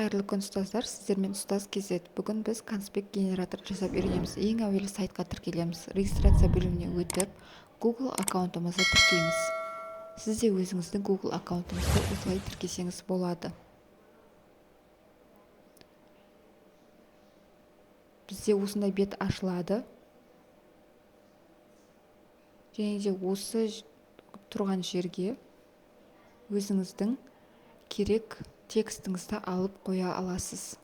қайырлы күн ұстаздар, сіздермен ұстаз KZ. Бүгін біз конспект генератор жасап үйренеміз. Ең әуелі сайтқа тіркелеміз. Регистрация бөліміне өтіп, Google аккаунтымызды тіркейміз. Сіз де өзіңіздің Google аккаунтыңызды осылай тіркесеңіз болады. Бізде осындай бет ашылады. Және де осы тұрған жерге өзіңіздің керек текстіңізді алып қоя аласыз.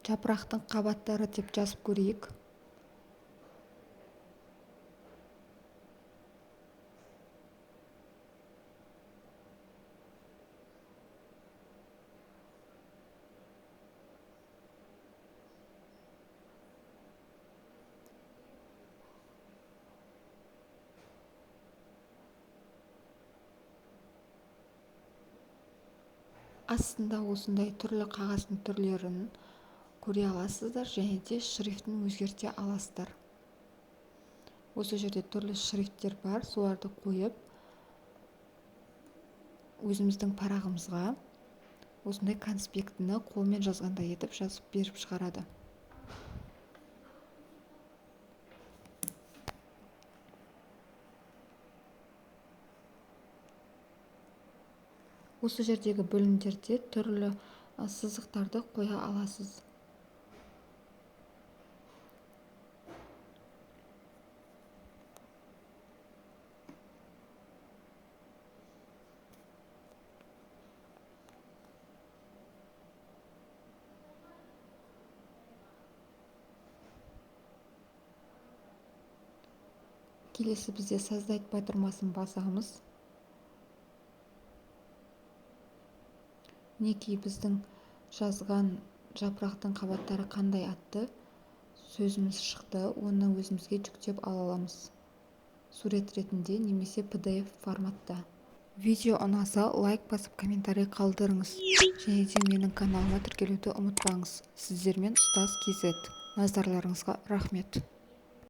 Жапырақтың қабаттары деп жазып көрейік. Астында осындай түрлі қағаздың түрлерін көре аласыздар, және де шрифтін өзгерте аласыздар. Осы жерде түрлі шрифттер бар, соларды қойып, өзіміздің парағымызға осындай конспектіні қолмен жазғандай етіп жазып беріп шығарады. Осы жердегі бөлімдерде түрлі сызықтарды қоя аласыз. Келесі бізде создать батырмасын басамыз. Мінекей біздің жазған жапырақтың қабаттары қандай атты сөзіміз шықты. Оны өзімізге жүктеп ала аламыз. Сурет ретінде немесе PDF форматта. Видео ұнаса, лайк басып, комментарий қалдырыңыз. Және де менің каналыма тіркелуді ұмытпаңыз. Сіздермен ұстаз KZ. Назарларыңызға рахмет.